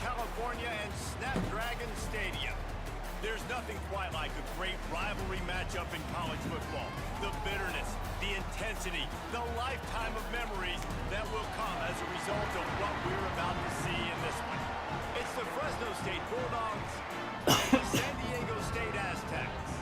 California and Snapdragon Stadium. There's nothing quite like a great rivalry matchup in college football. The bitterness, the intensity, the lifetime of memories that will come as a result of what we're about to see in this one. It's the Fresno State Bulldogs and the San Diego State Aztecs.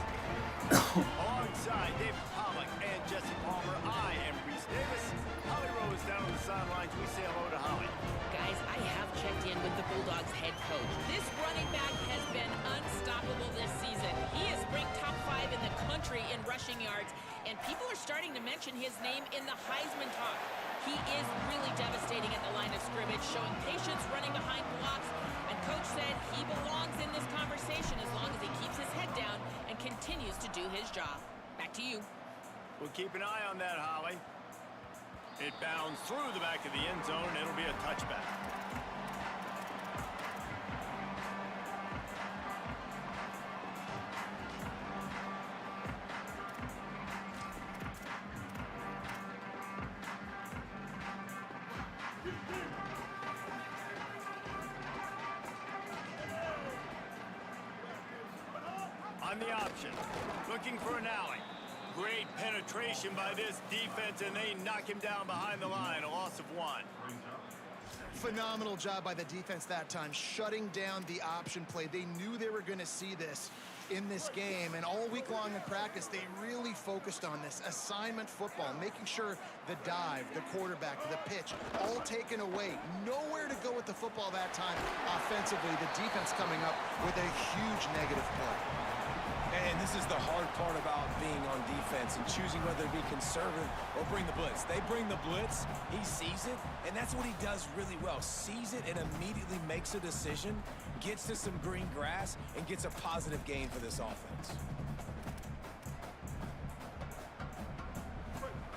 Alongside David Pollack and Jesse Palmer, I am Reese Davis. Holly Rose down on the sidelines. We say hello to Holly. Guys, I have checked in with the Bulldogs head coach. This running back has been unstoppable this season. He is ranked top 5 in the country in rushing yards, and people are starting to mention his name in the Heisman talk. He is really devastating at the line of scrimmage, showing patience, running behind blocks, and coach said he belongs in this conversation as long as he keeps his head down and continues to do his job. Back to you. We'll keep an eye on that, Holly. It bounds through the back of the end zone, and it'll be a touchback. On the option, looking for an alley. Great penetration by this defense, and they knock him down behind the line, a loss of 1. Phenomenal job by the defense that time, shutting down the option play. They knew they were going to see this in this game, and all week long in practice, they really focused on this assignment football, making sure the dive, the quarterback, the pitch, all taken away. Nowhere to go with the football that time offensively. The defense coming up with a huge negative play. And this is the hard part about being on defense and choosing whether to be conservative or bring the blitz. They bring the blitz, he sees it, and that's what he does really well. Sees it and immediately makes a decision, gets to some green grass, and gets a positive gain for this offense.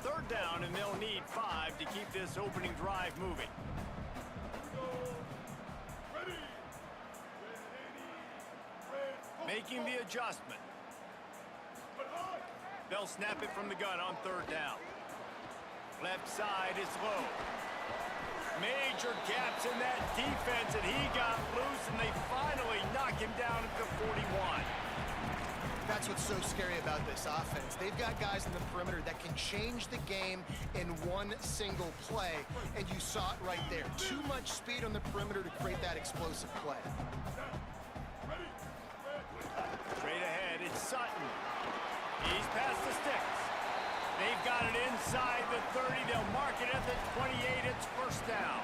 Third down, and they'll need 5 to keep this opening drive moving. Making the adjustment. They'll snap it from the gun on third down. Left side is low. Major gaps in that defense, and he got loose, and they finally knock him down at the 41. That's what's so scary about this offense. They've got guys in the perimeter that can change the game in one single play, and you saw it right there. Too much speed on the perimeter to create that explosive play. Straight ahead, it's Sutton. He's past the sticks. They've got it inside the 30. They'll mark it at the 28. It's first down.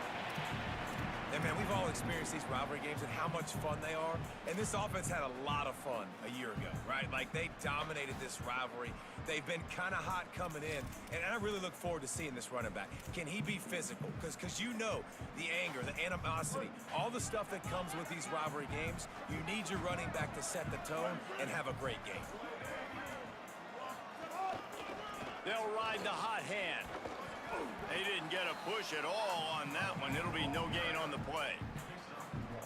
And man, we've all experienced these rivalry games and how much fun they are. And this offense had a lot of fun a year ago, right? Like, they dominated this rivalry. They've been kind of hot coming in. And I really look forward to seeing this running back. Can he be physical? Because you know the anger, the animosity, all the stuff that comes with these rivalry games, you need your running back to set the tone and have a great game. They'll ride the hot hand. They didn't get a push at all on that one. It'll be no gain on the play.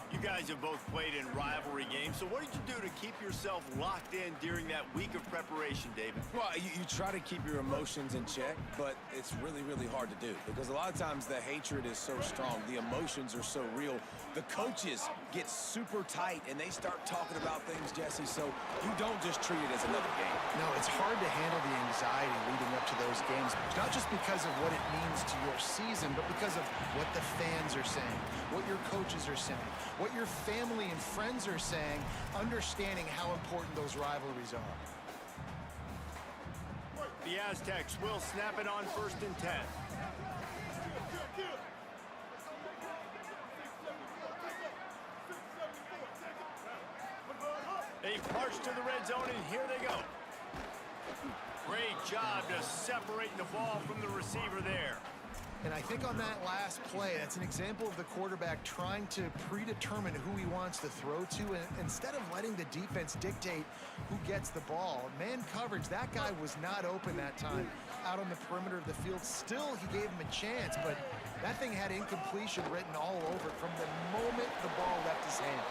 You guys have both played in rivalry games, so what did you do to keep yourself locked in during that week of preparation, David? Well, you try to keep your emotions in check, but it's really, really hard to do because a lot of times the hatred is so strong. The emotions are so real. The coaches get super tight, and they start talking about things, Jesse, so you don't just treat it as another game. No, it's hard to handle the anxiety leading up to those games, not just because of what it means to your season, but because of what the fans are saying, what your coaches are saying, what your family and friends are saying, understanding how important those rivalries are. The Aztecs will snap it on 1st and 10. They march to the red zone, and here they go. Great job to separating the ball from the receiver there. And I think on that last play, that's an example of the quarterback trying to predetermine who he wants to throw to, and instead of letting the defense dictate who gets the ball. Man coverage, that guy was not open that time out on the perimeter of the field. Still, he gave him a chance, but that thing had incompletion written all over it from the moment the ball left his hand.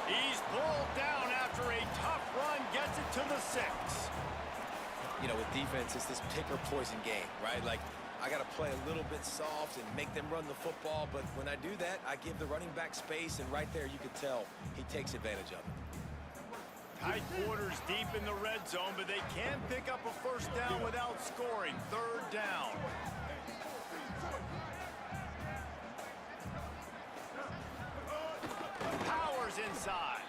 He's pulled down after a tough run, gets it to the 6. you know, with defense, it's this pick or poison game, right? Like, I got to play a little bit soft and make them run the football, but when I do that, I give the running back space, and right there you can tell he takes advantage of it. Tight quarters deep in the red zone, but they can pick up a first down without scoring. Third down. Powers inside.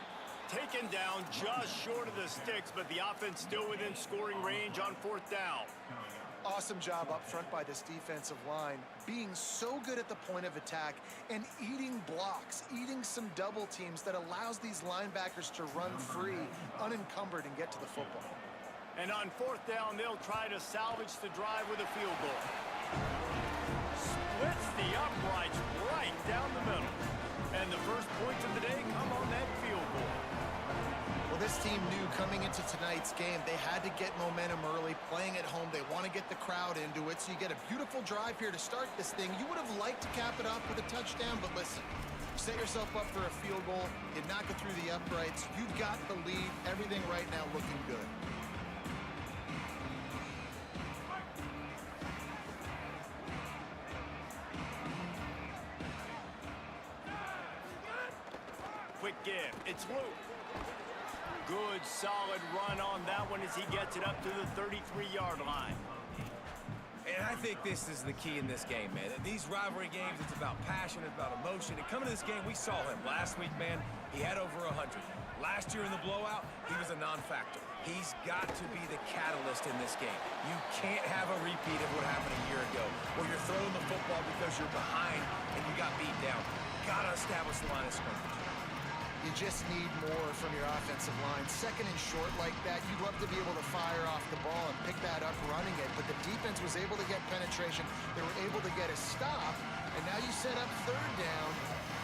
Taken down just short of the sticks, but the offense still within scoring range on fourth down. Awesome job up front by this defensive line, being so good at the point of attack and eating blocks, eating some double teams that allows these linebackers to run free, unencumbered, and get to the football. And on fourth down, they'll try to salvage the drive with a field goal. Splits the uprights right down the middle. And the first points of the day come on that field goal. Well, this team knew coming into tonight's game they had to get momentum early, playing at home. They want to get the crowd into it, so you get a beautiful drive here to start this thing. You would have liked to cap it off with a touchdown, but listen, set yourself up for a field goal. You knock it through the uprights. You've got the lead. Everything right now looking good. Quick give. It's Luke. Good, solid run on that one as he gets it up to the 33-yard line. And I think this is the key in this game, man. These rivalry games, it's about passion, it's about emotion. And coming to this game, we saw him last week, man. He had over 100. Last year in the blowout, he was a non-factor. He's got to be the catalyst in this game. You can't have a repeat of what happened a year ago, where you're throwing the football because you're behind and you got beat down. Gotta establish the line of scrimmage. You just need more from your offensive line. Second and short like that, you'd love to be able to fire off the ball and pick that up running it, but the defense was able to get penetration. They were able to get a stop, and now you set up third down,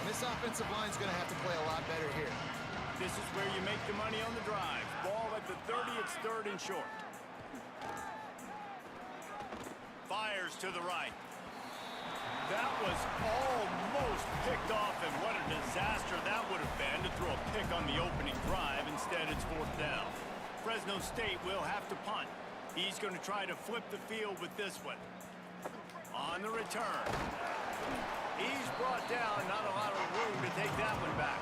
and this offensive line is going to have to play a lot better here. This is where you make the money on the drive. Ball at the 30, it's third and short. Fires to the right. That was almost picked off, and what a disaster that would have been to throw a pick on the opening drive. Instead, it's fourth down. Fresno State will have to punt. He's going to try to flip the field with this one. On the return. He's brought down, not a lot of room to take that one back.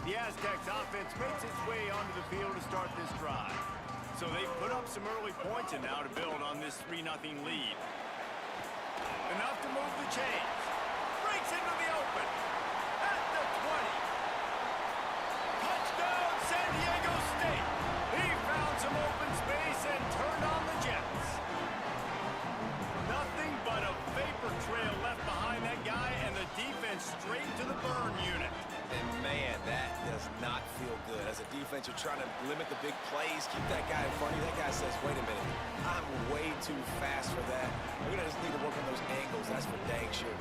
The Aztecs offense makes its way onto the field to start this drive. So they put up some early points and now to build on this 3-0 lead. Enough to move the chains. Breaks into the open. At the 20. Touchdown, San Diego State. He found some open space and turned on the Jets. Nothing but a vapor trail left behind that guy, and the defense straight to the burn unit. And man, that does not feel good. As a defense, you're trying to limit the big plays, keep that guy in front of you. That guy says, wait a minute, I'm way too fast for that. We're going to just need to work on those angles. That's for dang sure.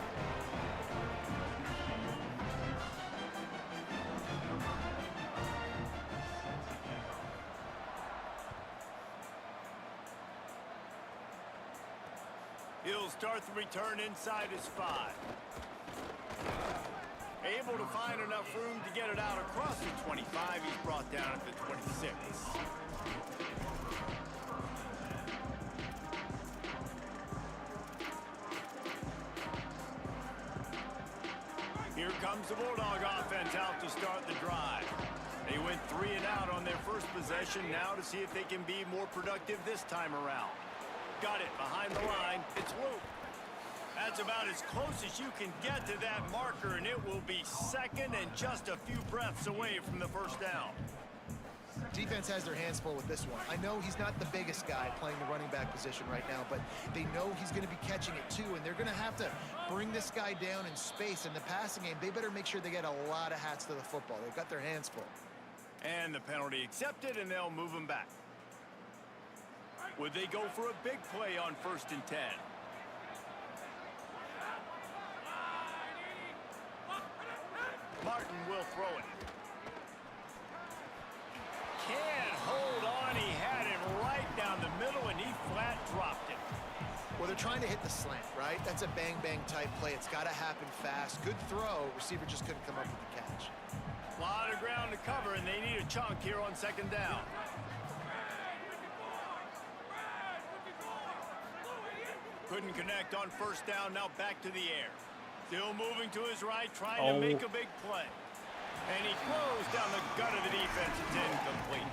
He'll start the return inside his 5. Able to find enough room to get it out across the 25. He's brought down at the 26. Here comes the Bulldog offense out to start the drive. They went 3 and out on their first possession. Now to see if they can be more productive this time around. Got it behind the line. It's Luke. That's about as close as you can get to that marker, and it will be second and just a few breaths away from the first down. Defense has their hands full with this one. I know he's not the biggest guy playing the running back position right now, but they know he's going to be catching it too, and they're going to have to bring this guy down in space. In the passing game, they better make sure they get a lot of hats to the football. They've got their hands full. And the penalty accepted, and they'll move him back. Would they go for a big play on 1st and 10? Martin will throw it. Can't hold on. He had it right down the middle, and he flat dropped it. they're trying to hit the slant, right? That's a bang-bang type play. It's got to happen fast. Good throw. Receiver just couldn't come up with the catch. A lot of ground to cover, and they need a chunk here on second down. Couldn't connect on first down. Now back to the air. Still moving to his right, trying to make a big play. And he throws down the gut of the defense. It's incomplete.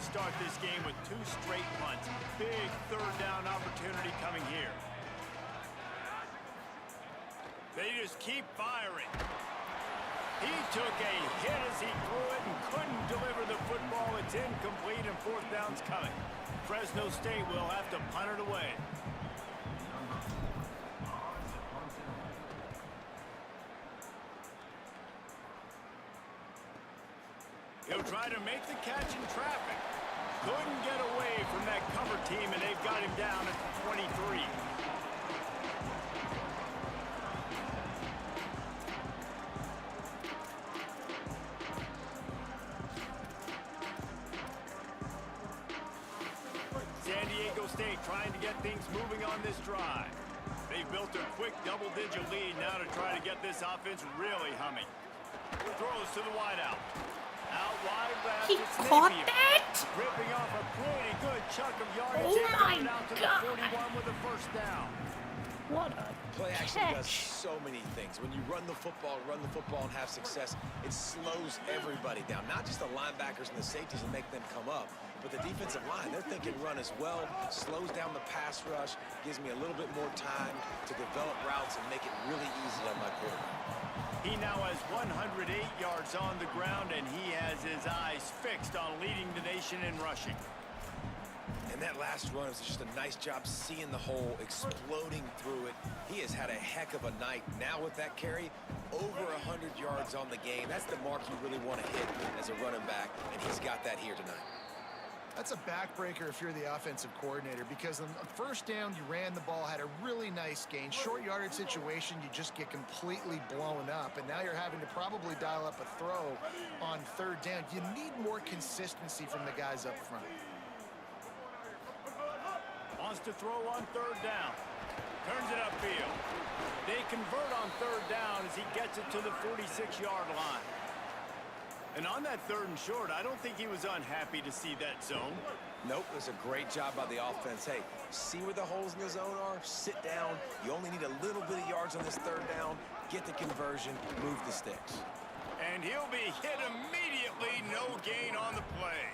Start this game with 2 straight punts. Big third down opportunity coming here. They just keep firing. He took a hit as he threw it and couldn't deliver the football. It's incomplete and fourth down's coming. Fresno State will have to punt it away. He'll try to make the catch in traffic. Couldn't get away from that cover team, and they've got him down at the 23. San Diego State trying to get things moving on this drive. They've built a quick double-digit lead now to try to get this offense really humming. Throws to the wideout. Out wide left, He it's caught Napier. that? Ripping off a pretty good chunk of yardage. Oh my out to God. the 41 with a first down. What a Play action does catch. so many things. When you run the football and have success, it slows everybody down. Not just the linebackers and the safeties and make them come up, but the defensive line. They're thinking run as well. Slows down the pass rush. Gives me a little bit more time to develop routes and make it really easy on my quarterback. He now has 108 yards on the ground, and he has his eyes fixed on leading the nation in rushing. And that last run was just a nice job seeing the hole, exploding through it. He has had a heck of a night. Now with that carry, over 100 yards on the game. That's the mark you really want to hit as a running back, and he's got that here tonight. That's a backbreaker if you're the offensive coordinator, because on first down, you ran the ball, had a really nice gain. Short yardage situation, you just get completely blown up, and now you're having to probably dial up a throw on third down. You need more consistency from the guys up front. Wants to throw on third down. Turns it upfield. They convert on third down as he gets it to the 46-yard line. And on that third and short, I don't think he was unhappy to see that zone. Nope, it was a great job by the offense. Hey, see where the holes in the zone are? Sit down. You only need a little bit of yards on this third down. Get the conversion, move the sticks. And he'll be hit immediately. No gain on the play.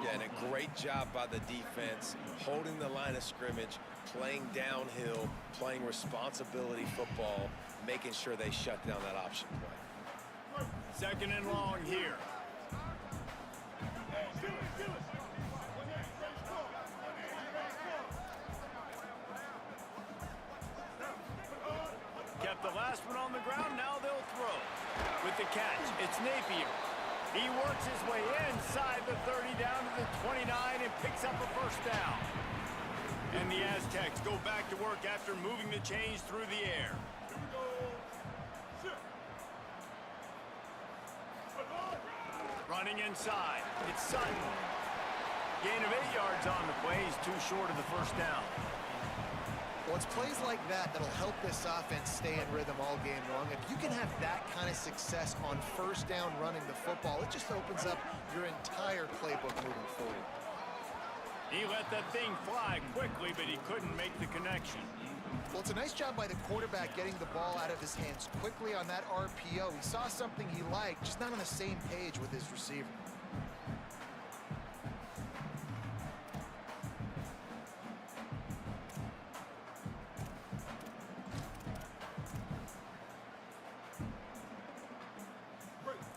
Yeah, and a great job by the defense, holding the line of scrimmage, playing downhill, playing responsibility football, making sure they shut down that option play. Second and long here. Kept the last one on the ground. Now they'll throw. With the catch, it's Napier. He works his way inside the 30 down to the 29 and picks up a first down. And the Aztecs go back to work after moving the chains through the air. Running inside, it's Sutton. Gain of 8 yards on the play. He's too short of the first down. Well, it's plays like that that'll help this offense stay in rhythm all game long. If you can have that kind of success on first down running the football, it just opens up your entire playbook moving forward. He let that thing fly quickly, but he couldn't make the connection. Well, it's a nice job by the quarterback getting the ball out of his hands quickly on that RPO. He saw something he liked, just not on the same page with his receiver.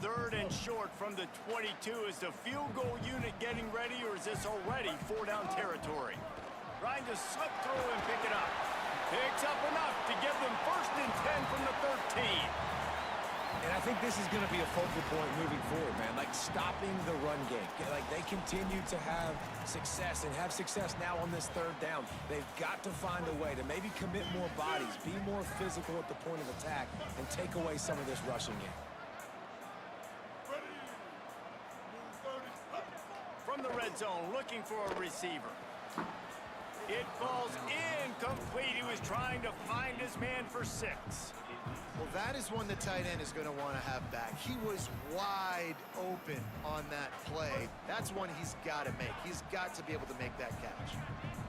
Third and short from the 22. Is the field goal unit getting ready, or is this already 4-down territory? Trying to slip through and pick it up. Picks up enough to give them first and 10 from the 13. And I think this is going to be a focal point moving forward, man. Like, stopping the run game. Like, they continue to have success and have success now on this third down. They've got to find a way to maybe commit more bodies, be more physical at the point of attack, and take away some of this rushing game. From the red zone, looking for a receiver. It falls incomplete. He was trying to find his man for 6. Well, that is one the tight end is going to want to have back. He was wide open on that play. That's one he's got to make. He's got to be able to make that catch.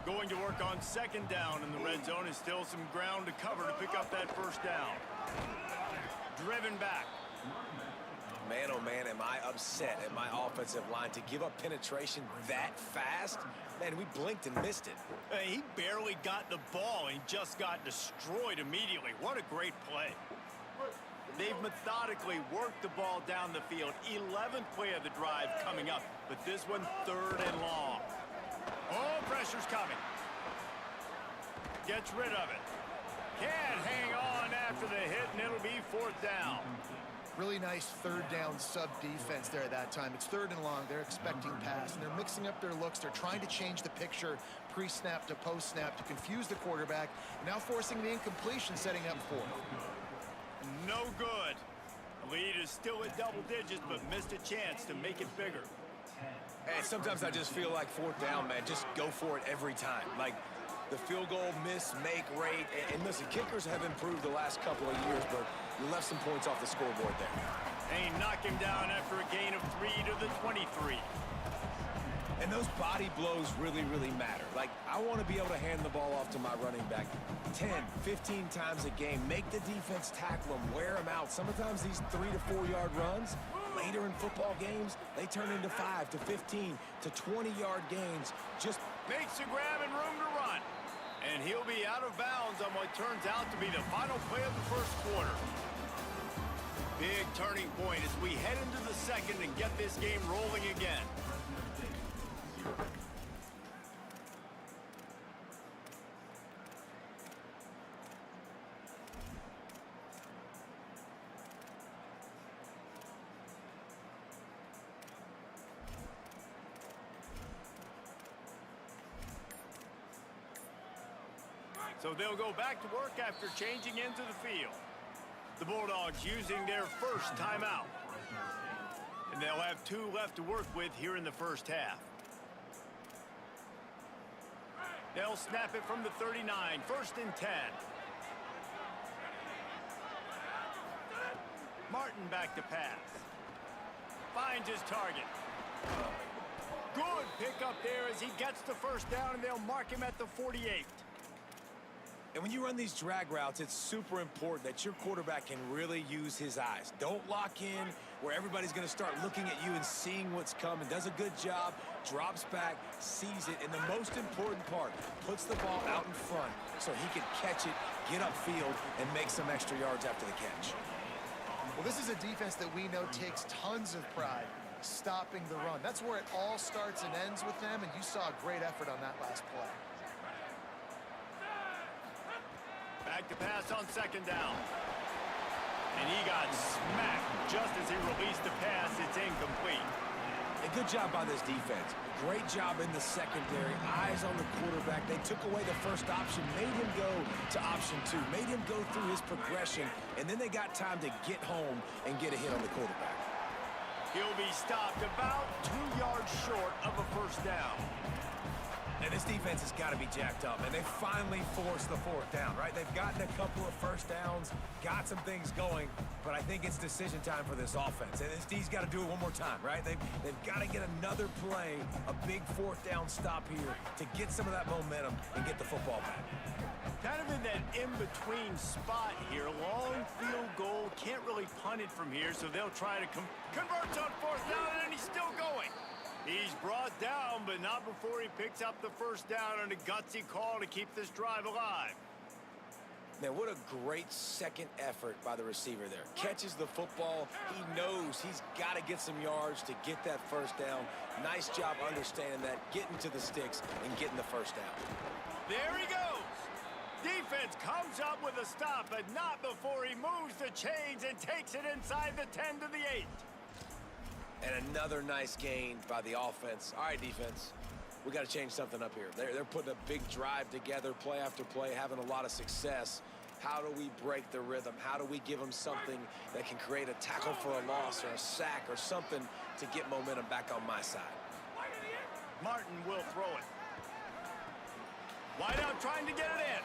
Going to work on second down in the red zone is still some ground to cover to pick up that first down. Driven back. Man, oh man, am I upset at my offensive line to give up penetration that fast? Man, we blinked and missed it. He barely got the ball and just got destroyed immediately. What a great play. They've methodically worked the ball down the field. 11th play of the drive coming up, but this one 3rd and long. Oh, pressure's coming. Gets rid of it. Can't hang on after the hit, and it'll be 4th down. Really nice third down sub defense there at that time. It's 3rd and long. They're expecting pass, and they're mixing up their looks. They're trying to change the picture pre-snap to post-snap to confuse the quarterback, and now forcing the incompletion, setting up 4th. No good. The lead is still at double digits, but missed a chance to make it bigger. And sometimes I just feel like 4th down, man. Just go for it every time. Like, the field goal miss-make rate. And listen, kickers have improved the last couple of years, but you left some points off the scoreboard there. They knock him down after a gain of 3 to the 23. And those body blows really, really matter. Like, I want to be able to hand the ball off to my running back 10, 15 times a game. Make the defense tackle them, wear them out. Sometimes these 3 to 4 yard runs, later in football games, they turn into 5 to 15 to 20 yard gains. Just makes a grab and room to run. And he'll be out of bounds on what turns out to be the final play of the first quarter. Big turning point as we head into the second and get this game rolling again. So they'll go back to work after changing into the field. The Bulldogs using their first timeout. And they'll have 2 left to work with here in the first half. They'll snap it from the 39, 1st and 10. Martin back to pass. Finds his target. Good pickup there as he gets the first down, and they'll mark him at the 48. And when you run these drag routes, it's super important that your quarterback can really use his eyes. Don't lock in where everybody's going to start looking at you and seeing what's coming. Does a good job, drops back, sees it, and the most important part, puts the ball out in front so he can catch it, get upfield, and make some extra yards after the catch. Well, this is a defense that we know takes tons of pride stopping the run. That's where it all starts and ends with them, and you saw a great effort on that last play. Back to pass on second down. And he got smacked just as he released the pass. It's incomplete. A good job by this defense. Great job in the secondary. Eyes on the quarterback. They took away the first option, made him go to option 2, made him go through his progression, and then they got time to get home and get a hit on the quarterback. He'll be stopped about 2 yards short of a first down. And this defense has got to be jacked up, and they finally forced the 4th down, right? They've gotten a couple of first downs, got some things going, but I think it's decision time for this offense. And this D's got to do it one more time, right? They've got to get another play, a big 4th down stop here to get some of that momentum and get the football back. Kind of in that in-between spot here. Long field goal, can't really punt it from here, so they'll try to convert on 4th down, and he's still going. He's brought down, but not before he picks up the first down on a gutsy call to keep this drive alive. Man, what a great second effort by the receiver there. Catches the football. He knows he's got to get some yards to get that first down. Nice job understanding that, getting to the sticks and getting the first down. There he goes. Defense comes up with a stop, but not before he moves the chains and takes it inside the 10 to the 8. And another nice gain by the offense. All right, defense, we got to change something up here. They're putting a big drive together, play after play, having a lot of success. How do we break the rhythm? How do we give them something that can create a tackle for a loss or a sack or something to get momentum back on my side? Martin will throw it. Wide out trying to get it in.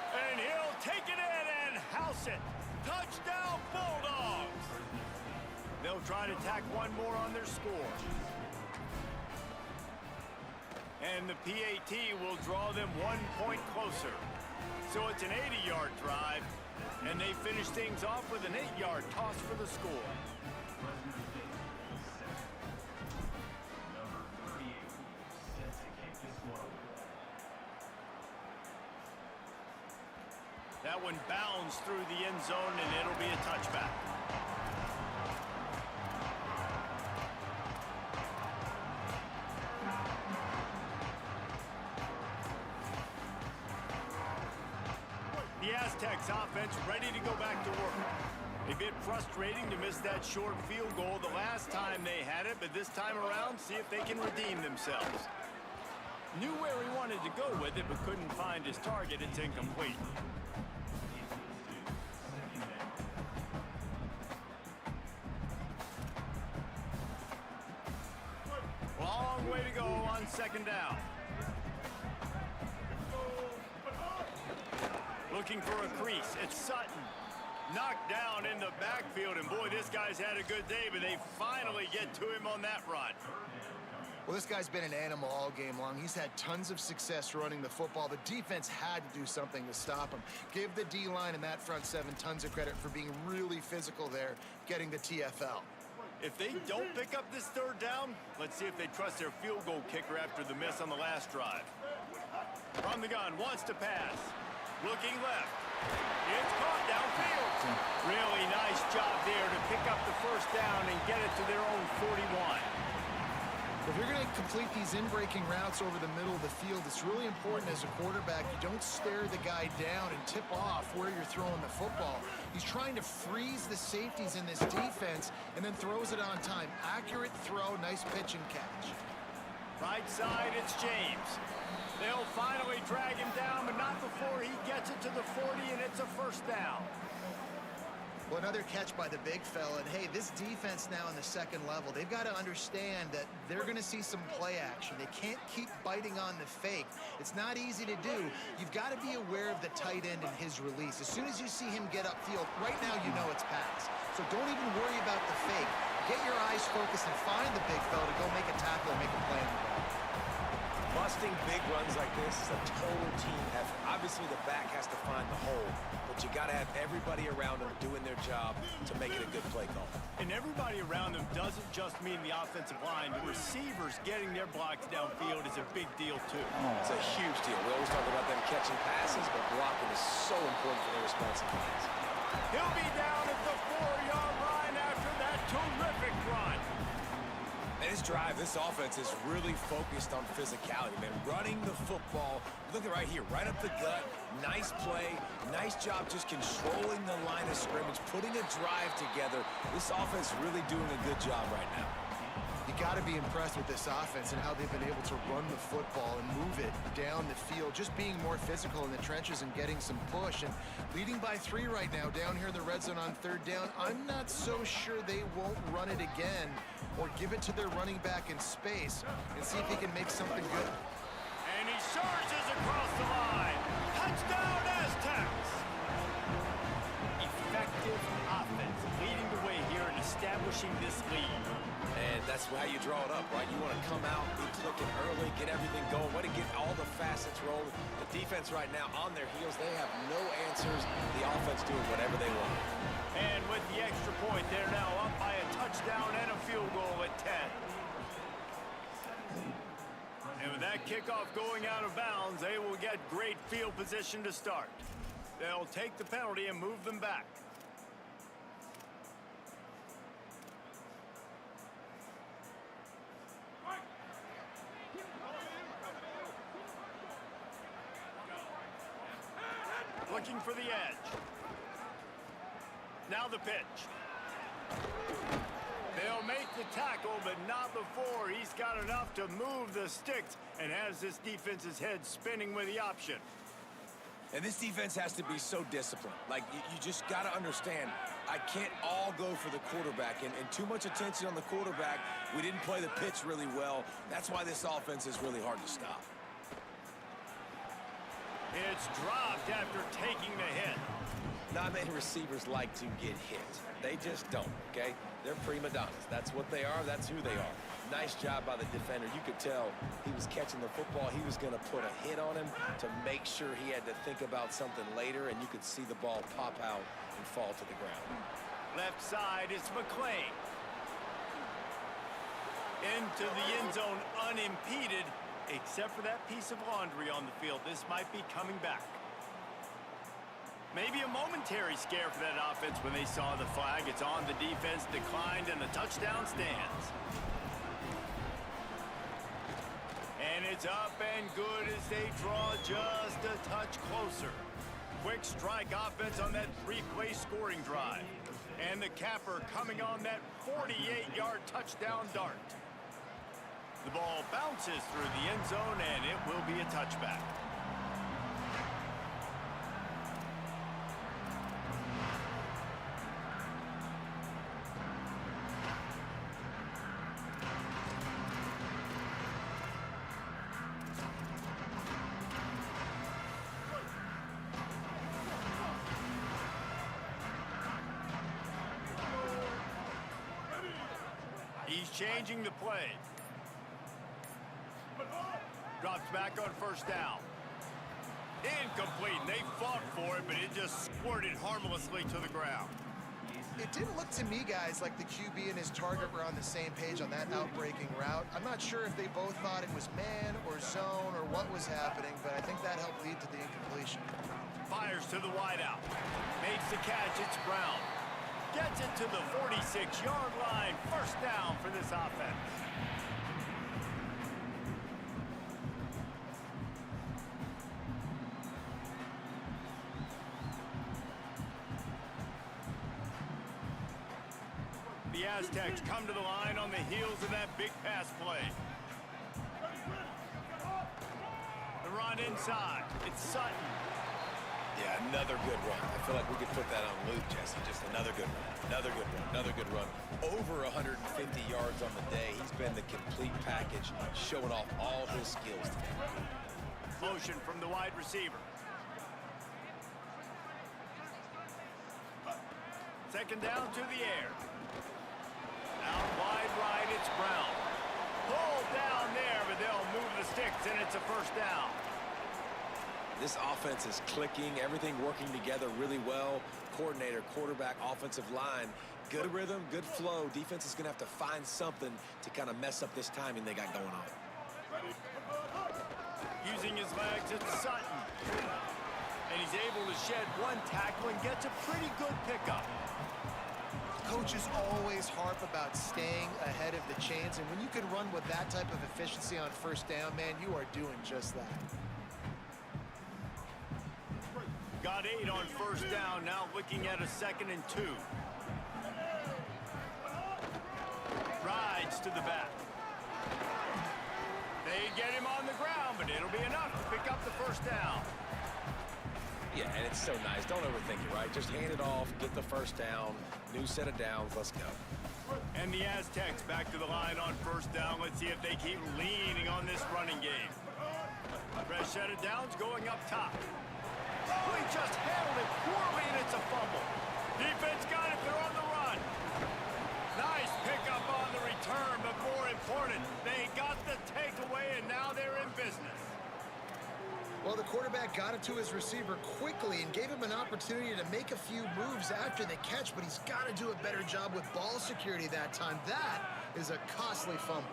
And he'll take it in and house it. Touchdown, Bulldogs! They'll try to tack one more on their score. And the PAT will draw them 1 point closer. So it's an 80-yard drive, and they finish things off with an 8-yard toss for the score. That one bounds through the end zone, and it'll be a touchback. The Aztecs offense ready to go back to work. A bit frustrating to miss that short field goal the last time they had it, but this time around, see if they can redeem themselves. Knew where he wanted to go with it, but couldn't find his target. It's incomplete. Long way to go on second down. Looking for a crease. It's Sutton. Knocked down in the backfield, and boy, this guy's had a good day, but they finally get to him on that run. Well, this guy's been an animal all game long. He's had tons of success running the football. The defense had to do something to stop him. Give the D-line and that front seven tons of credit for being really physical there, getting the TFL. If they don't pick up this third down, let's see if they trust their field goal kicker after the miss on the last drive. From the gun, wants to pass. Looking left. It's caught downfield. Really nice job there to pick up the first down and get it to their own 41. If you're going to complete these in-breaking routes over the middle of the field, it's really important as a quarterback you don't stare the guy down and tip off where you're throwing the football. He's trying to freeze the safeties in this defense and then throws it on time. Accurate throw, nice pitch and catch. Right side, it's James. They'll finally drag him down, but not before he gets it to the 40, and it's a first down. Well, another catch by the big fella. And, hey, this defense now in the second level, they've got to understand that they're going to see some play action. They can't keep biting on the fake. It's not easy to do. You've got to be aware of the tight end and his release. As soon as you see him get upfield, right now you know it's pass. So don't even worry about the fake. Get your eyes focused and find the big fella to go make a tackle and make a play. Busting big runs like this is a total team effort. Obviously, the back has to find the hole, but you got to have everybody around them doing their job to make it a good play call. And everybody around them doesn't just mean the offensive line. The receivers getting their blocks downfield is a big deal, too. It's a huge deal. We always talk about them catching passes, but blocking is so important for their responsibilities. He'll be down at the 4-yard line after that terrific run. And this drive, this offense is really focused on physicality, man. Running the football, look at right here, right up the gut. Nice play, nice job just controlling the line of scrimmage, putting a drive together. This offense really doing a good job right now. You got to be impressed with this offense and how they've been able to run the football and move it down the field, just being more physical in the trenches and getting some push. And leading by 3 right now down here in the red zone on third down. I'm not so sure they won't run it again or give it to their running back in space and see if he can make something good. And he surges across the line. Touchdown, Aztecs! Effective offense leading the way here and establishing this lead. And that's how you draw it up, right? You want to come out, be clicking early, get everything going, way to get all the facets rolling. The defense right now on their heels, they have no answers. The offense doing whatever they want. And with the extra point, they're now up by a touchdown and a field goal at 10. And with that kickoff going out of bounds, they will get great field position to start. They'll take the penalty and move them back. looking for the edge. Now the pitch. They'll make the tackle, but not before he's got enough to move the sticks and has this defense's head spinning with the option. And this defense has to be so disciplined. Like, you just got to understand, I can't all go for the quarterback. And too much attention on the quarterback. We didn't play the pitch really well. That's why this offense is really hard to stop. It's dropped after taking the hit. Not many receivers like to get hit. They just don't, okay? They're prima donnas. That's what they are. That's who they are. Nice job by the defender. You could tell he was catching the football. He was going to put a hit on him to make sure he had to think about something later, and you could see the ball pop out and fall to the ground. Left side, it's McClain. Into the end zone unimpeded, except for that piece of laundry on the field. This might be coming back. Maybe a momentary scare for that offense when they saw the flag. It's on, the defense declined, and the touchdown stands. And it's up and good as they draw just a touch closer. Quick strike offense on that three-play scoring drive. And the capper coming on that 48-yard touchdown dart. The ball bounces through the end zone, and it will be a touchback. He's changing the play. Drops back on first down. Incomplete. They fought for it, but it just squirted harmlessly to the ground. It didn't look to me, guys, like the QB and his target were on the same page on that outbreaking route. I'm not sure if they both thought it was man or zone or what was happening, but I think that helped lead to the incompletion. Fires to the wideout. Makes the catch. It's Brown. Gets it to the 46-yard line. First down for this offense. The Aztecs come to the line on the heels of that big pass play. The run inside. It's Sutton. Yeah, another good run. I feel like we could put that on loop, Jesse. Just another good run. Another good run. Another good run. Over 150 yards on the day. He's been the complete package, showing off all his skills today. Motion from the wide receiver. Second down to the air. Out wide right, it's Brown. Pulled down there, but they'll move the sticks, and it's a first down. This offense is clicking, everything working together really well. Coordinator, quarterback, offensive line, good rhythm, good flow. Defense is going to have to find something to kind of mess up this timing they got going on. Using his legs, it's Sutton. And he's able to shed one tackle and gets a pretty good pickup. Coaches always harp about staying ahead of the chains, and when you can run with that type of efficiency on first down, man, you are doing just that. Got 8 on first down, now looking at a 2nd and 2. Rides to the back. They get him on the ground, but it'll be enough to pick up the first down. Yeah, and it's so nice. Don't overthink it, right? Just hand it off, get the first down, new set of downs, let's go. And the Aztecs back to the line on first down. Let's see if they keep leaning on this running game. Fresh set of downs going up top. Oh, he just handled it poorly, and it's a fumble. Defense got it. They're on the run. Nice pickup on the return, but more important, they got the takeaway, and now they're in business. Well, the quarterback got it to his receiver quickly and gave him an opportunity to make a few moves after the catch, but he's got to do a better job with ball security that time. That is a costly fumble.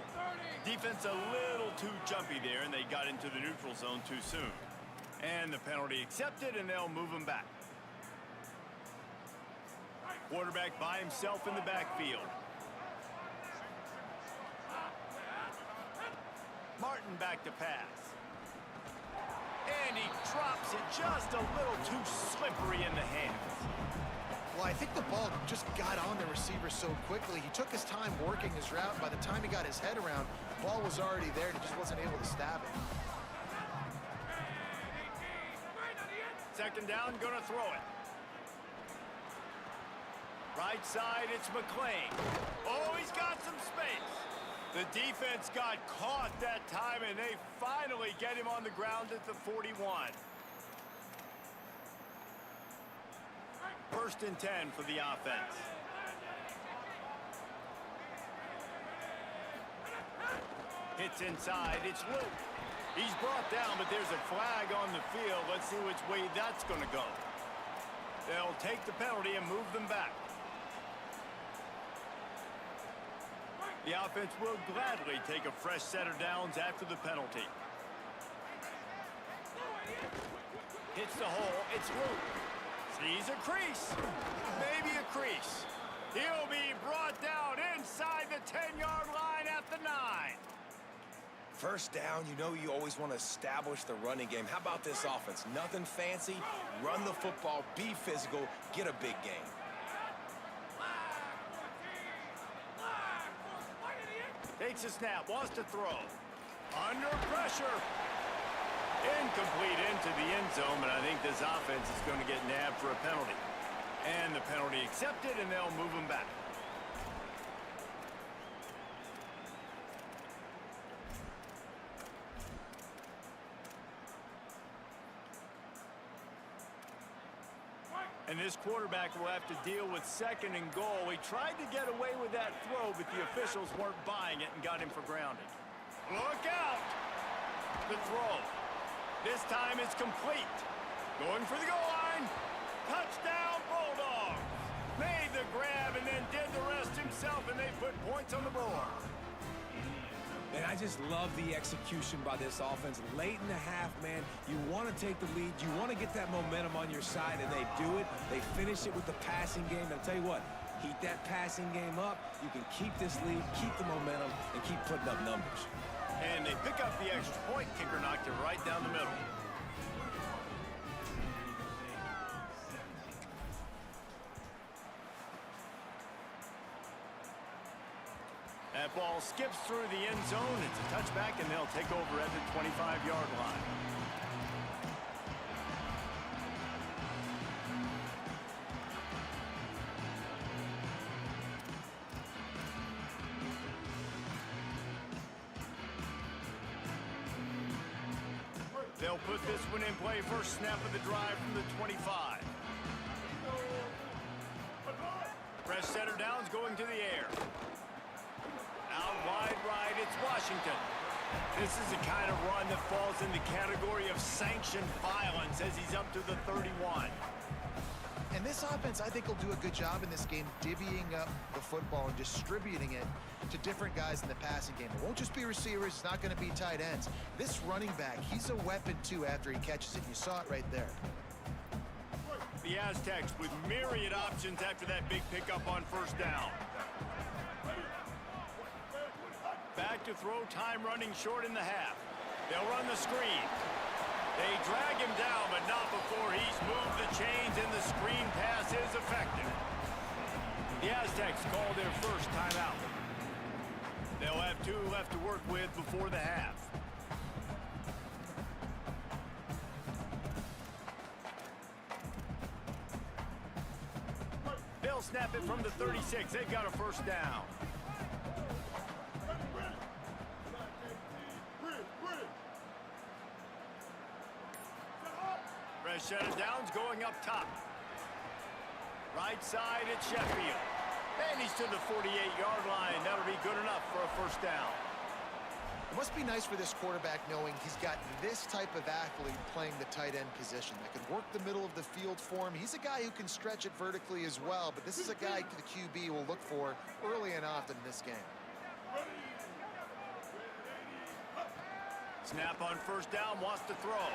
Defense a little too jumpy there, and they got into the neutral zone too soon. And the penalty accepted, and they'll move him back. Quarterback by himself in the backfield. Martin back to pass. And he drops it just a little too slippery in the hands. Well, I think the ball just got on the receiver so quickly. He took his time working his route, and by the time he got his head around, the ball was already there, and he just wasn't able to stab it. Second down, gonna throw it. Right side, it's McLean. Oh, he's got some space. The defense got caught that time, and they finally get him on the ground at the 41. First and 10 for the offense. Hits inside, it's Luke. He's brought down, but there's a flag on the field. Let's see which way that's going to go. They'll take the penalty and move them back. The offense will gladly take a fresh set of downs after the penalty. Hits the hole, it's Luke. Sees a crease, maybe a crease. He'll be brought down inside the 10-yard line at the 9. First down, you know you always want to establish the running game. How about this offense? Nothing fancy. Run the football, be physical, get a big gain. Takes a snap, wants to throw. Under pressure. Incomplete into the end zone, but I think this offense is going to get nabbed for a penalty. And the penalty accepted, and they'll move them back. And this quarterback will have to deal with second and goal. He tried to get away with that throw, but the officials weren't buying it and got him for grounding. Look out! The throw. This time it's complete. Going for the goal line. Touchdown, Bulldogs. Made the grab and then did the rest himself, and they put points on the board. And I just love the execution by this offense. Late in the half, man, you want to take the lead. You want to get that momentum on your side, and they do it. They finish it with the passing game. And I'll tell you what, heat that passing game up. You can keep this lead, keep the momentum, and keep putting up numbers. And they pick up the extra point. Kicker knocked it right down the middle. That ball skips through the end zone. It's a touchback, and they'll take over at the 25-yard line. They'll put this one in play. First snap of the drive from the 25. Fresh setter downs going to the air. Out wide right, it's Washington. This is the kind of run that falls in the category of sanctioned violence as he's up to the 31. And this offense, I think, will do a good job in this game divvying up the football and distributing it to different guys in the passing game. It won't just be receivers. It's not going to be tight ends. This running back, he's a weapon, too, after he catches it. You saw it right there. The Aztecs with myriad options after that big pickup on first down. Back to throw, time running short in the half. They'll run the screen. They drag him down, but not before he's moved the chains, and the screen pass is effective. The Aztecs call their first timeout. They'll have 2 left to work with before the half. They'll snap it from the 36. They've got a first down. Fresh set of downs going up top. Right side, it's Sheffield. And he's to the 48-yard line. That'll be good enough for a first down. It must be nice for this quarterback knowing he's got this type of athlete playing the tight end position that can work the middle of the field for him. He's a guy who can stretch it vertically as well, but this is a guy the QB will look for early and often in this game. Snap on first down, wants to throw.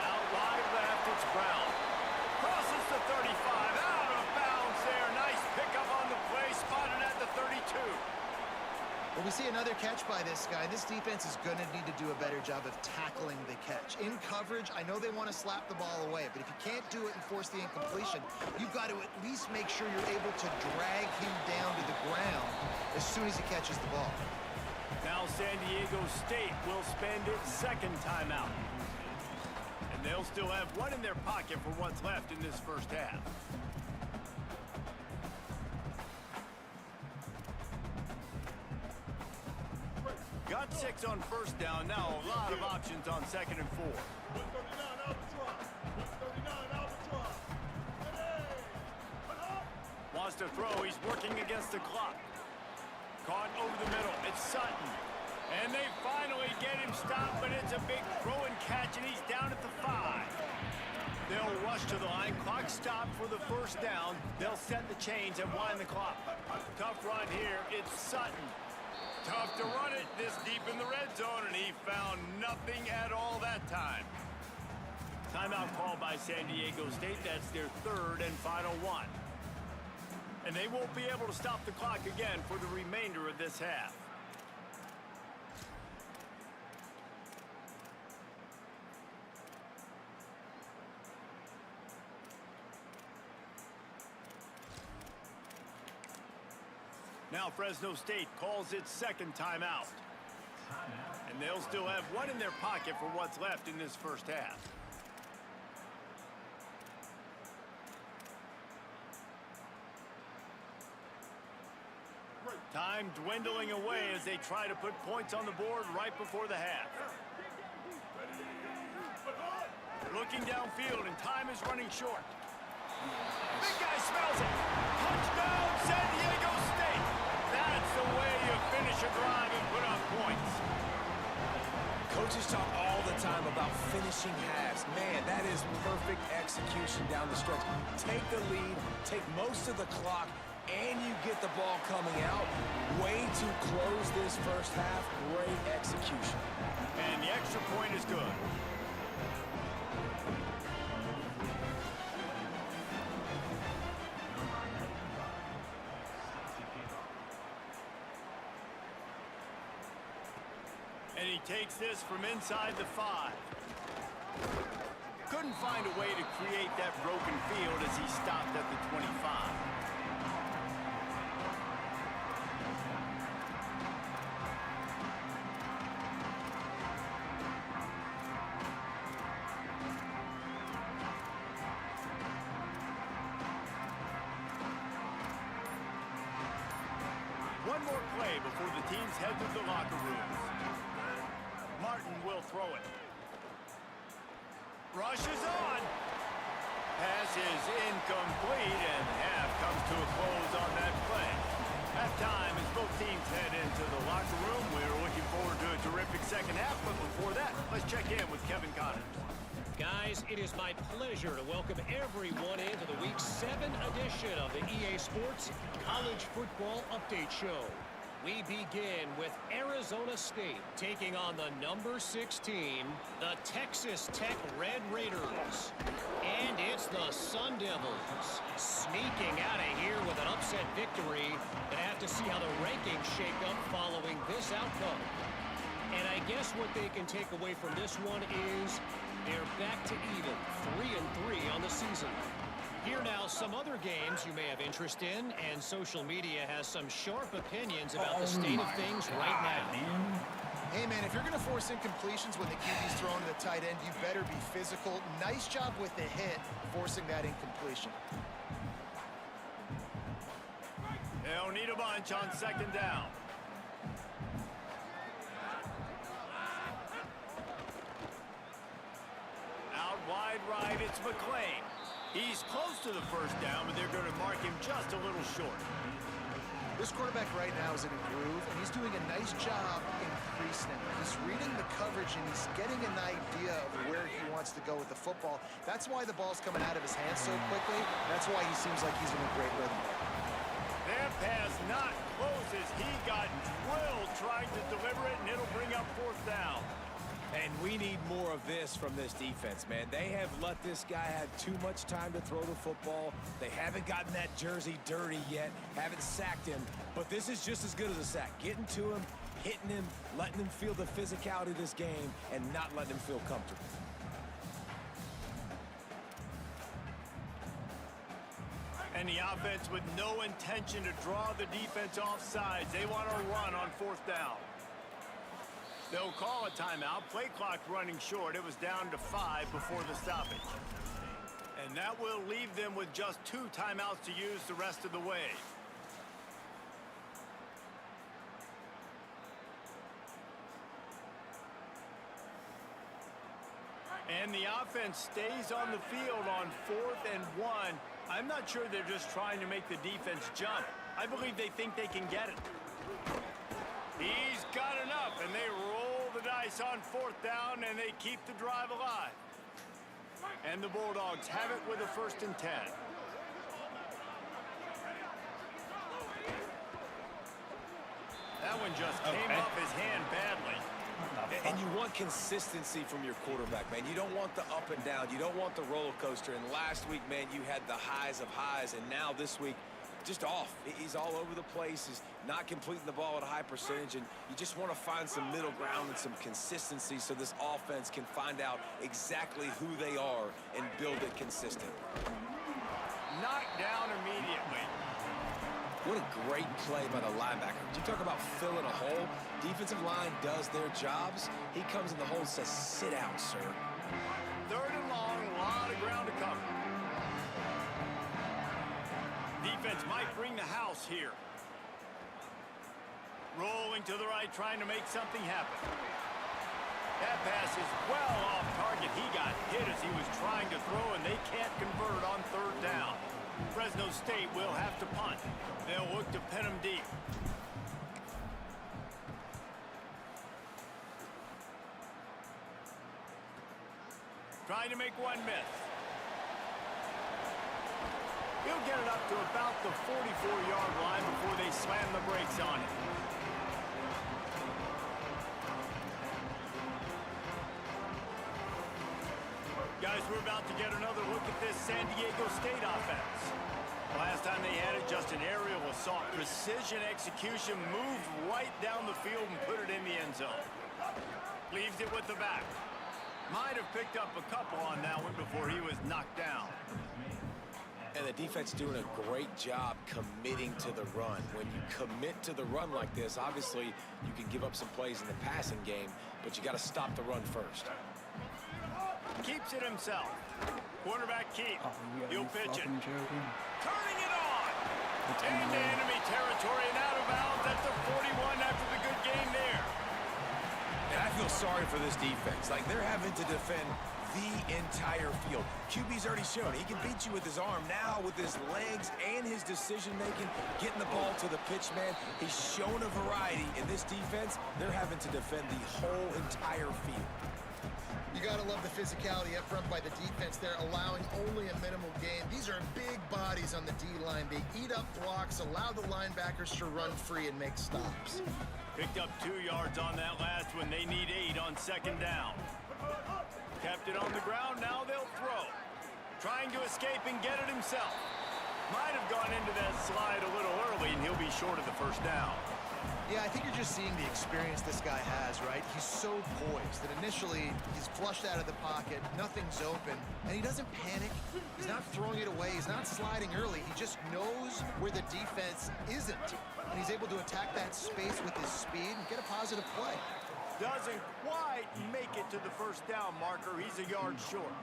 Out wide left, it's Brown. Crosses the 35, out of bounds there. Nice pickup on the play, spotted at the 32. Well, we see another catch by this guy. This defense is going to need to do a better job of tackling the catch. In coverage, I know they want to slap the ball away, but if you can't do it and force the incompletion, you've got to at least make sure you're able to drag him down to the ground as soon as he catches the ball. Now San Diego State will spend its second timeout. And they'll still have one in their pocket for what's left in this first half. Got 6 on first down. Now a lot of options on 2nd and 4. Wants to throw. He's working against the clock. Caught over the middle. It's Sutton. And they finally get him stopped, but it's a big throw and catch, and he's down at the 5. They'll rush to the line. Clock stopped for the first down. They'll set the chains and wind the clock. Tough run here. It's Sutton. Tough to run it this deep in the red zone, and he found nothing at all that time. Timeout called by San Diego State. That's their 3rd and final one. And they won't be able to stop the clock again for the remainder of this half. Now Fresno State calls its second timeout. And they'll still have one in their pocket for what's left in this first half. Time dwindling away as they try to put points on the board right before the half. Looking downfield, and time is running short. Big guy smells it. Touchdown, San Diego State. That's the way you finish a drive and put up points. Coaches talk all the time about finishing halves. Man, that is perfect execution down the stretch. Take the lead, take most of the clock, and you get the ball coming out. Way to close this first half. Great execution. And the extra point is good. And he takes this from inside the 5. Couldn't find a way to create that broken field as he stopped at the 25. One more play before the teams head to the locker rooms. Martin will throw it. Rushes on. Pass is incomplete, and half comes to a close on that play. Halftime as both teams head into the locker room. We're looking forward to a terrific second half, but before that, let's check in with Kevin Connors. Guys, it is my pleasure to welcome everyone into the Week 7 edition of the EA Sports College Football Update Show. We begin with Arizona State taking on the number 6 team, the Texas Tech Red Raiders. And it's the Sun Devils sneaking out of here with an upset victory. And have to see how the rankings shake up following this outcome. And I guess what they can take away from this one is they're back to even, 3-3 on the season. Here now, some other games you may have interest in, and social media has some sharp opinions about the state of things right now. Man. Hey, man, if you're going to force incompletions when the QB's thrown to the tight end, you better be physical. Nice job with the hit, forcing that incompletion. They'll need a bunch on 2nd down. Out wide right, it's McClain. He's close to the first down, but they're going to mark him just a little short. This quarterback right now is in a groove, and he's doing a nice job increasing it. He's reading the coverage, and he's getting an idea of where he wants to go with the football. That's why the ball's coming out of his hands so quickly. That's why he seems like he's in a great rhythm. That pass not close as he got drilled trying to deliver it, and it'll bring up 4th down. And we need more of this from this defense, man. They have let this guy have too much time to throw the football. They haven't gotten that jersey dirty yet, haven't sacked him. But this is just as good as a sack. Getting to him, hitting him, letting him feel the physicality of this game, and not letting him feel comfortable. And the offense with no intention to draw the defense off sides. They want to run on 4th down. They'll call a timeout. Play clock running short. It was down to 5 before the stoppage. And that will leave them with just 2 timeouts to use the rest of the way. And the offense stays on the field on 4th and 1. I'm not sure they're just trying to make the defense jump. I believe they think they can get it. He's got enough, and they roll the dice on 4th down, and they keep the drive alive. And the Bulldogs have it with a 1st and 10. That one just came off his hand badly. And you want consistency from your quarterback, man. You don't want the up and down. You don't want the roller coaster. And last week, man, you had the highs of highs, and now this week, just off. He's all over the place. He's not completing the ball at a high percentage, and you just want to find some middle ground and some consistency so this offense can find out exactly who they are and build it consistent. Knocked down immediately. What a great play by the linebacker. You talk about filling a hole. Defensive line does their jobs. He comes in the hole and says, sit down, sir. 3rd and long, a lot of ground to cover. Defense might bring the house here. Rolling to the right, trying to make something happen. That pass is well off target. He got hit as he was trying to throw, and they can't convert on 3rd down. Fresno State will have to punt. They'll look to pin him deep. Trying to make one miss. He'll get it up to about the 44-yard line before they slam the brakes on it. Guys, we're about to get another look at this San Diego State offense. Last time they had it, just an aerial assault. Precision execution, moved right down the field and put it in the end zone. Leaves it with the back. Might have picked up a couple on that one before he was knocked down. And the defense doing a great job committing to the run. When you commit to the run like this, obviously you can give up some plays in the passing game, but you got to stop the run first. Keeps it himself. Quarterback keep. He'll pitch it. Turning it on. Into enemy territory and out of bounds at the 41 after the good game there. And I feel sorry for this defense. Like, they're having to defend the entire field. QB's already shown he can beat you with his arm. Now with his legs and his decision-making, getting the ball to the pitch, man, he's shown a variety. In this defense, they're having to defend the whole entire field. You got to love the physicality up front by the defense. They're allowing only a minimal gain. These are big bodies on the D-line. They eat up blocks, allow the linebackers to run free and make stops. Picked up 2 yards on that last one. They need 8 on 2nd down. Kept it on the ground. Now they'll throw. Trying to escape and get it himself. Might have gone into that slide a little early, and he'll be short of the 1st down. Yeah, I think you're just seeing the experience this guy has, right? He's so poised that initially he's flushed out of the pocket, nothing's open, and he doesn't panic. He's not throwing it away. He's not sliding early. He just knows where the defense isn't, and he's able to attack that space with his speed and get a positive play. Doesn't quite make it to the 1st down marker. He's a yard short.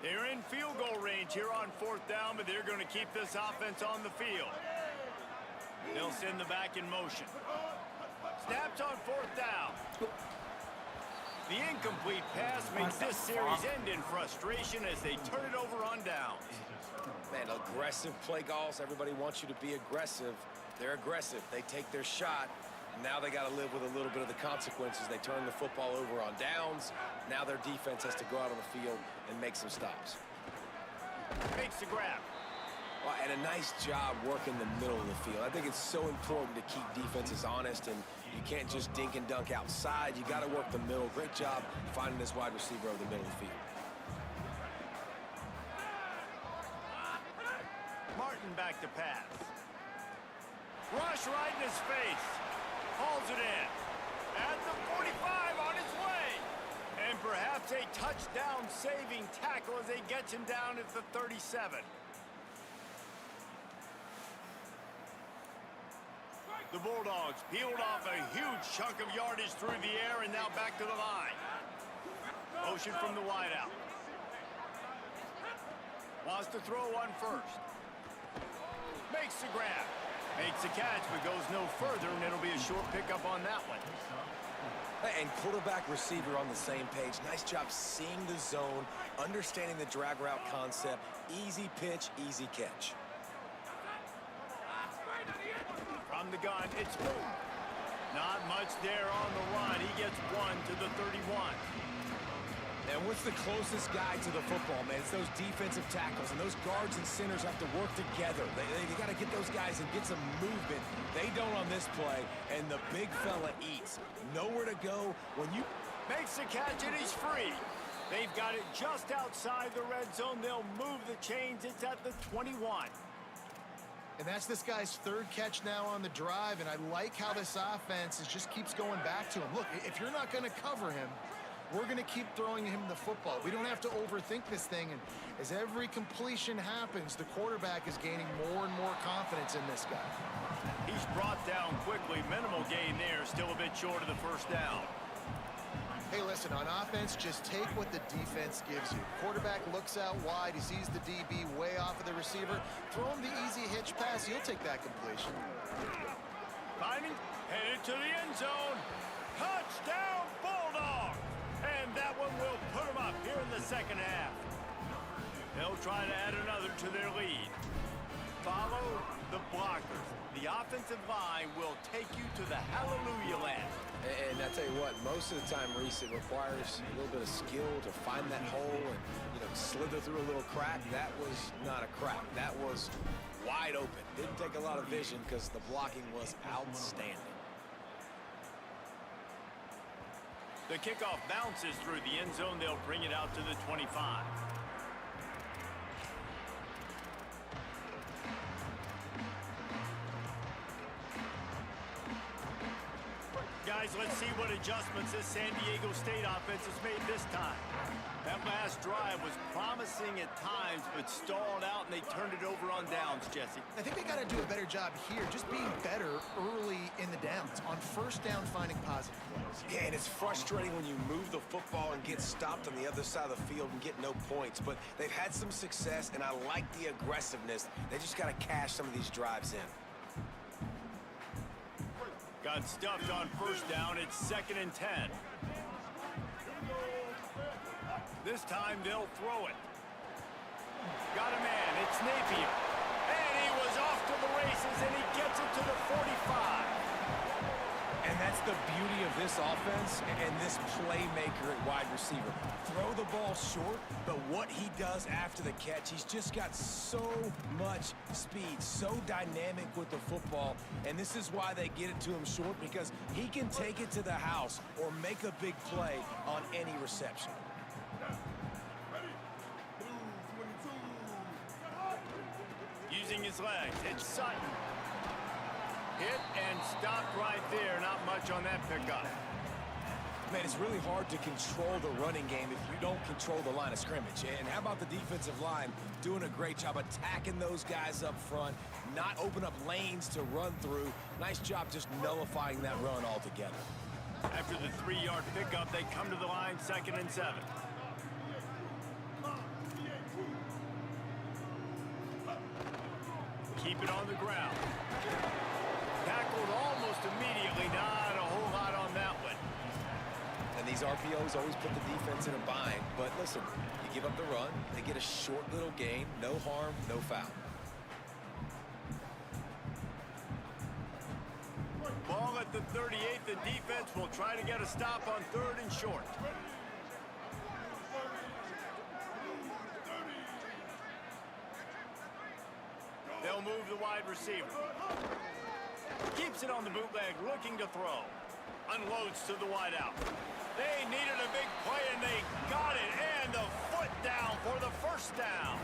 They're in field goal range here on 4th down, but they're going to keep this offense on the field. They'll send the back in motion. Snaps on 4th down. The incomplete pass makes this series end in frustration as they turn it over on downs. Man, aggressive play calls. Everybody wants you to be aggressive. They're aggressive. They take their shot. Now they got to live with a little bit of the consequences. They turn the football over on downs. Now their defense has to go out on the field and make some stops. Makes the grab. Well, and a nice job working the middle of the field. I think it's so important to keep defenses honest, and you can't just dink and dunk outside. You got to work the middle. Great job finding this wide receiver over the middle of the field. Martin back to pass. Rush right in his face. Hauls it in. At the 45 on his way. And perhaps a touchdown-saving tackle as they get him down at the 37. The Bulldogs peeled off a huge chunk of yardage through the air and now back to the line. Motion from the wideout. Wants to throw one first. Makes the grab. Makes the catch, but goes no further, and it'll be a short pickup on that one. And quarterback receiver on the same page. Nice job seeing the zone, understanding the drag route concept. Easy pitch, easy catch. From the gun, it's Moon. Not much there on the run. He gets one to the 31. And what's the closest guy to the football, man? It's those defensive tackles, and those guards and centers have to work together. They got to get those guys and get some movement. They don't on this play, and the big fella eats. Nowhere to go when you... Makes the catch, and he's free. They've got it just outside the red zone. They'll move the chains. It's at the 21. And that's this guy's third catch now on the drive, and I like how this offense just keeps going back to him. Look, if you're not going to cover him, we're going to keep throwing him the football. We don't have to overthink this thing, and as every completion happens, the quarterback is gaining more and more confidence in this guy. He's brought down quickly. Minimal gain there, still a bit short of the first down. Hey, listen, on offense, just take what the defense gives you. Quarterback looks out wide. He sees the DB way off of the receiver. Throw him the easy hitch pass. He'll take that completion. Finding, headed to the end zone. Touchdown, Bulldogs! And that one will put them up here in the second half. They'll try to add another to their lead. Follow the blockers. The offensive line will take you to the hallelujah land. And I tell you what, most of the time, Reese, it requires a little bit of skill to find that hole and, slither through a little crack. That was not a crack. That was wide open. Didn't take a lot of vision because the blocking was outstanding. The kickoff bounces through the end zone. They'll bring it out to the 25. Guys, let's see what adjustments this San Diego State offense has made this time. That last drive was promising at times, but stalled out, and they turned it over on downs, Jesse. I think they got to do a better job here, just being better early in the downs, on first down finding positive plays. Yeah, and it's frustrating when you move the football and get stopped on the other side of the field and get no points, but they've had some success, and I like the aggressiveness. They just got to cash some of these drives in. Got stuffed on first down. It's 2nd and 10. This time they'll throw it. Got a man. It's Napier. And he was off to the races, and he gets it to the 45. And that's the beauty of this offense and this playmaker at wide receiver. Throw the ball short, but what he does after the catch, he's just got so much speed, so dynamic with the football. And this is why they get it to him short, because he can take it to the house or make a big play on any reception. Using his legs, it's Sutton. Hit and stopped right there. Not much on that pickup. Man, it's really hard to control the running game if you don't control the line of scrimmage. And how about the defensive line doing a great job attacking those guys up front, not open up lanes to run through. Nice job just nullifying that run altogether. After the 3-yard pickup, they come to the line, 2nd and 7. Keep it on the ground. Tackled almost immediately. Not a whole lot on that one. And these RPOs always put the defense in a bind. But listen, you give up the run, they get a short little gain, no harm, no foul. Ball at the 38. The defense will try to get a stop on 3rd and short. receiver. Keeps it on the bootleg, looking to throw. Unloads to the wideout. They needed a big play, and they got it. And the foot down for the first down.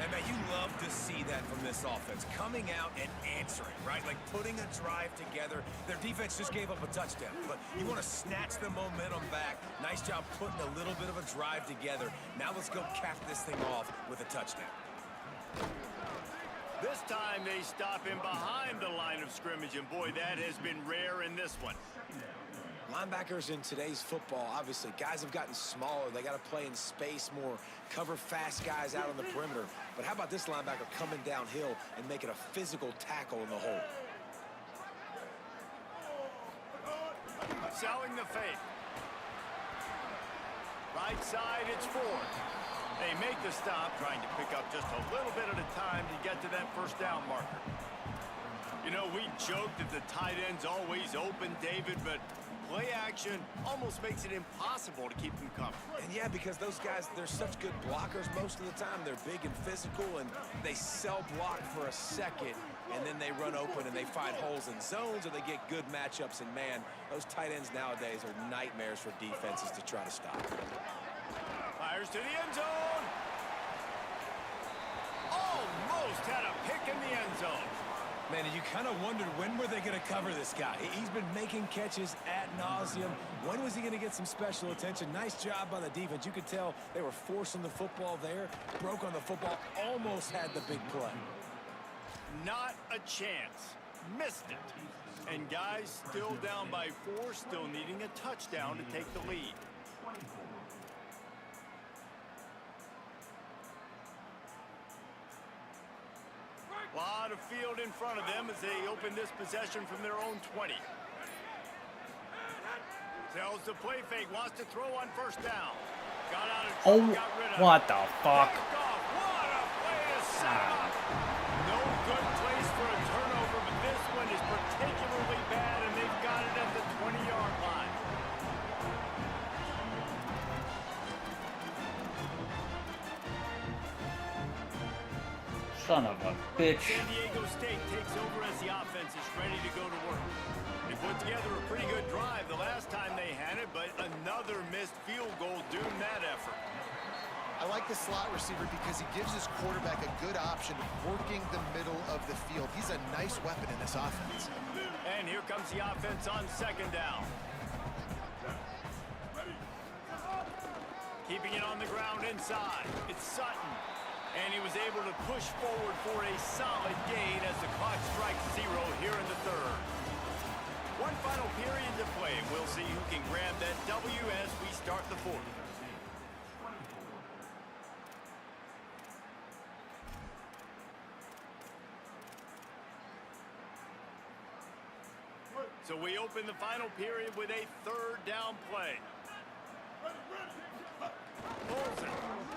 And, man, you love to see that from this offense. Coming out and answering, right? Like putting a drive together. Their defense just gave up a touchdown. But you want to snatch the momentum back. Nice job putting a little bit of a drive together. Now let's go cap this thing off with a touchdown. This time they stop him behind the line of scrimmage. And, boy, that has been rare in this one. Linebackers in today's football, obviously, guys have gotten smaller. They got to play in space more, cover fast guys out on the perimeter. But how about this linebacker coming downhill and making a physical tackle in the hole? Selling the fake. Right side, it's Ford. They make the stop, trying to pick up just a little bit at a time to get to that first down marker. You know, we joked that the tight end's always open, David, but play action almost makes it impossible to keep them coming. And yeah, because those guys, they're such good blockers most of the time. They're big and physical, and they sell block for a second, and then they run open and they find holes in zones, or they get good matchups. And man, those tight ends nowadays are nightmares for defenses to try to stop. Fires to the end zone. Almost had a pick in the end zone. Man, you kind of wondered when were they going to cover this guy. He's been making catches ad nauseum. When was he going to get some special attention? Nice job by the defense. You could tell they were forcing the football there. Broke on the football. Almost had the big play. Not a chance. Missed it. And guys still down by 4, still needing a touchdown to take the lead. A lot of field in front of them as they open this possession from their own 20. Tells the play fake, wants to throw on first down. Got out of trouble, got rid of it. What the fuck? What a play to set up. No good place for a turnover, but this one is particularly bad, and they've got it at the 20-yard line. Son of a bitch. San Diego State takes over as the offense is ready to go to work. They put together a pretty good drive the last time they had it, but another missed field goal doomed that effort. I like the slot receiver because he gives his quarterback a good option working the middle of the field. He's a nice weapon in this offense. And here comes the offense on second down. Keeping it on the ground inside. It's Sutton. And he was able to push forward for a solid gain as the clock strikes 0 here in the third. One final period to play. We'll see who can grab that W as we start the fourth. So we open the final period with a third down play. Olsen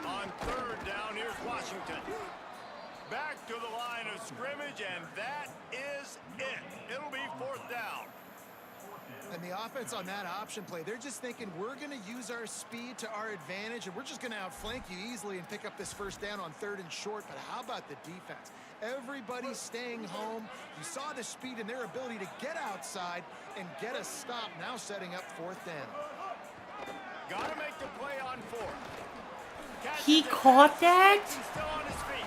on third down. Here's Washington. Back to the line of scrimmage, and that is it. It'll be fourth down. And the offense on that option play, they're just thinking we're going to use our speed to our advantage, and we're just going to outflank you easily and pick up this first down on third and short. But how about the defense? Everybody's staying home. You saw the speed and their ability to get outside and get a stop, now setting up fourth down. Got to make the play on fourth. He caught that? He's still on his feet.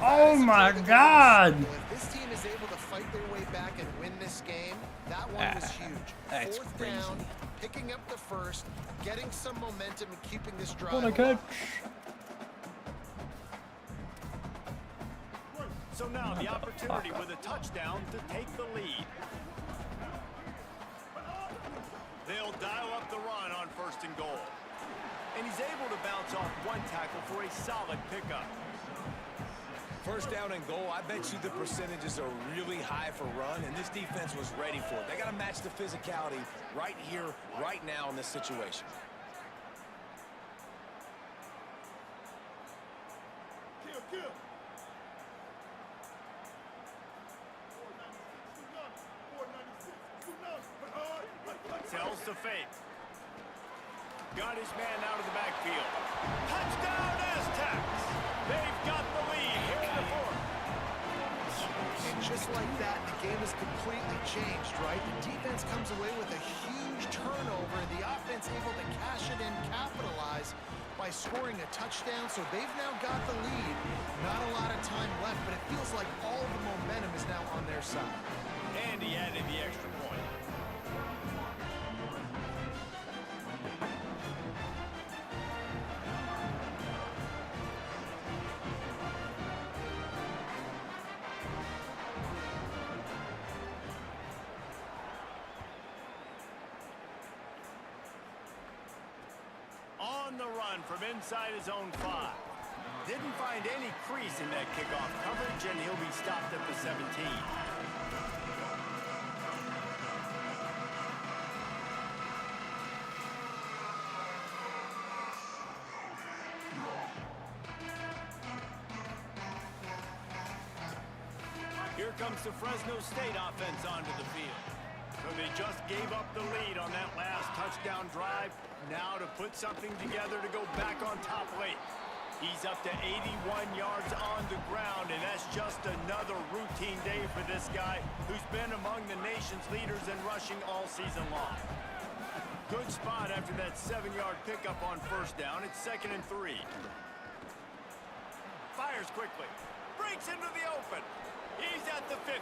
Oh my God. If this team is able to fight their way back and win this game, that one was huge. That's Fourth crazy. down, picking up the first, getting some momentum and keeping this drive What a alive. catch. So now the opportunity with a touchdown to take the lead. They'll dial up the run on first and goal. And he's able to bounce off one tackle for a solid pickup. First down and goal, I bet you the percentages are really high for run, and this defense was ready for it. They got to match the physicality right here, right now in this situation. Tells the fake. Got his man out of the backfield. Touchdown Aztecs! They've got the lead here in the fourth. And just like that, the game is completely changed, right? The defense comes away with a huge turnover, and the offense able to cash it in, capitalize by scoring a touchdown. So they've now got the lead. Not a lot of time left, but it feels like all the momentum is now on their side. And he added the extra point. On the run from inside his own 5. Didn't find any crease in that kickoff coverage, and he'll be stopped at the 17. Here comes the Fresno State offense onto the field. So they just gave up the lead on that last touchdown drive. Now to put something together to go back on top late. He's up to 81 yards on the ground, and that's just another routine day for this guy who's been among the nation's leaders in rushing all season long. Good spot after that 7-yard pickup on first down. It's 2nd and 3. Fires quickly. Breaks into the open. He's at the 50.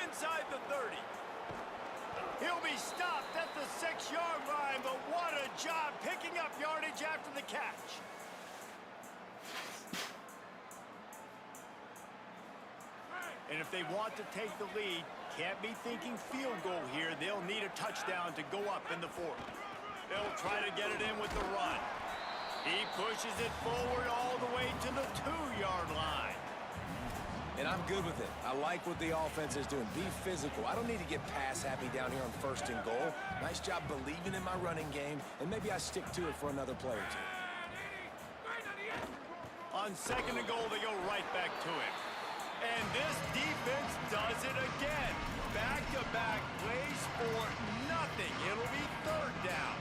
Inside the 30. He'll be stopped at the 6-yard line, but what a job picking up yardage after the catch. And if they want to take the lead, can't be thinking field goal here. They'll need a touchdown to go up in the 4th. They'll try to get it in with the run. He pushes it forward all the way to the 2-yard line. And I'm good with it. I like what the offense is doing. Be physical. I don't need to get pass happy down here on 1st and goal. Nice job believing in my running game, and maybe I stick to it for another play or 2. On 2nd and goal, they go right back to it. And this defense does it again. Back-to-back plays for nothing. It'll be 3rd down.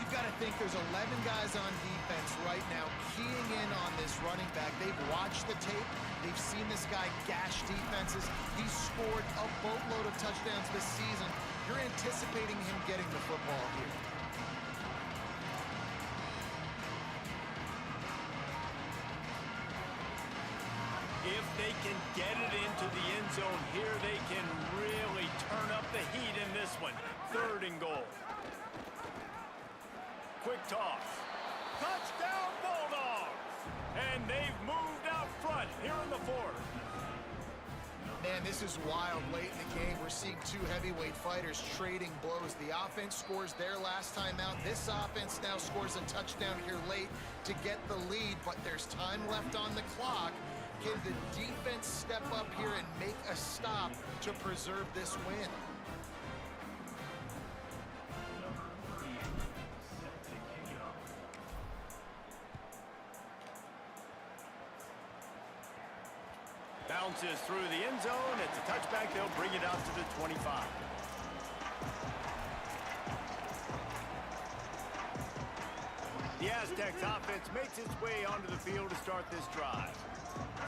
You've got to think there's 11 guys on defense right now keying in on this running back. They've watched the tape. They've seen this guy gash defenses. He's scored a boatload of touchdowns this season. You're anticipating him getting the football here. If they can get it into the end zone here, they can really turn up the heat in this one. 3rd and goal. Quick toss. Touchdown Bulldogs! And they've moved out front here in the 4th. Man, this is wild. Late in the game, we're seeing 2 heavyweight fighters trading blows. The offense scores their last time out. This offense now scores a touchdown here late to get the lead, but there's time left on the clock. Can the defense step up here and make a stop to preserve this win? Bounces through the end zone. It's a touchback. They'll bring it out to the 25. The Aztecs offense makes its way onto the field to start this drive.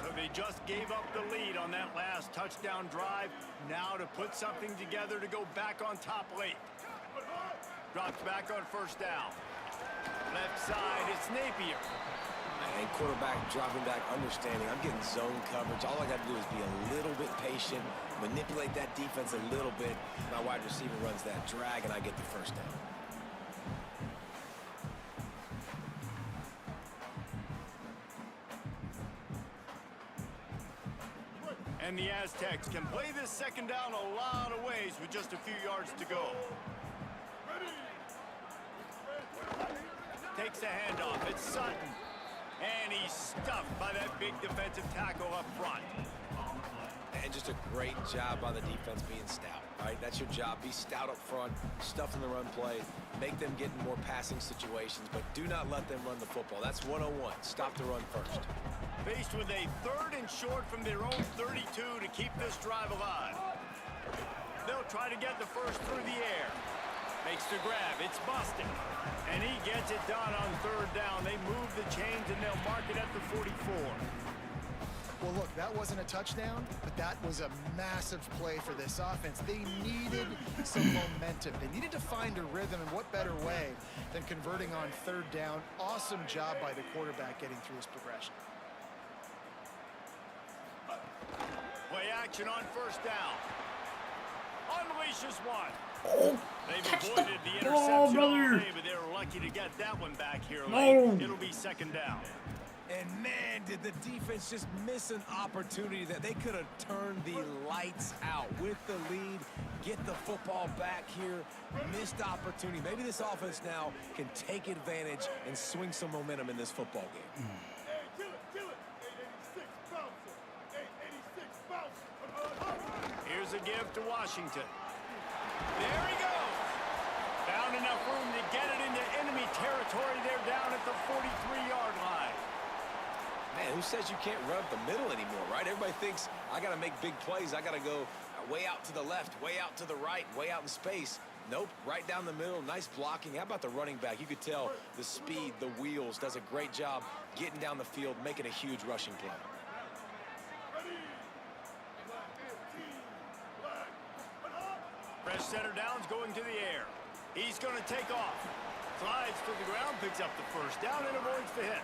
So they just gave up the lead on that last touchdown drive. Now to put something together to go back on top late. Drops back on 1st down. Left side, it's Napier. And quarterback dropping back, understanding I'm getting zone coverage. All I got to do is be a little bit patient, manipulate that defense a little bit. My wide receiver runs that drag, and I get the 1st down. And the Aztecs can play this 2nd down a lot of ways with just a few yards to go. Takes the handoff. It's Sutton. And he's stuffed by that big defensive tackle up front. And just a great job by the defense being stout, right? That's your job. Be stout up front, stuff in the run play, make them get in more passing situations, but do not let them run the football. That's 101. Stop the run first. Faced with a 3rd and short from their own 32 to keep this drive alive. They'll try to get the first through the air. Makes the grab. It's busted. And he gets it done on 3rd down. They move the chains, and they'll mark it at the 44. Well, look, that wasn't a touchdown, but that was a massive play for this offense. They needed some momentum. They needed to find a rhythm, and what better way than converting on third down. Awesome job by the quarterback getting through his progression. Play action on first down. Unleashes one. They've avoided the interception all day, but they were lucky to get that one back here late. It'll be second down. And man, did the defense just miss an opportunity that they could have turned the lights out with the lead, get the football back here. Missed opportunity. Maybe this offense now can take advantage and swing some momentum in this football game. Here's a give to Washington. There he goes. Found enough room to get it into enemy territory. They're down at the 43-yard line. Man, who says you can't run up the middle anymore, right? Everybody thinks I got to make big plays. I got to go way out to the left, way out to the right, way out in space. Nope, right down the middle. Nice blocking. How about the running back? You could tell the speed, the wheels, does a great job getting down the field, making a huge rushing play. Fresh center down's going to the air. He's going to take off. Slides to the ground, picks up the first down, and avoids the hit.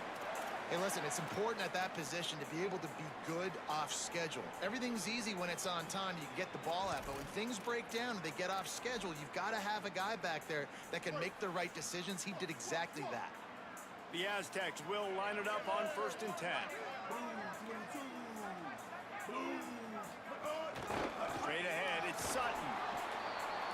Hey, listen, it's important at that position to be able to be good off schedule. Everything's easy when it's on time. You can get the ball out, but when things break down and they get off schedule, you've got to have a guy back there that can make the right decisions. He did exactly that. The Aztecs will line it up on 1st and 10. Straight ahead, it's Sutton.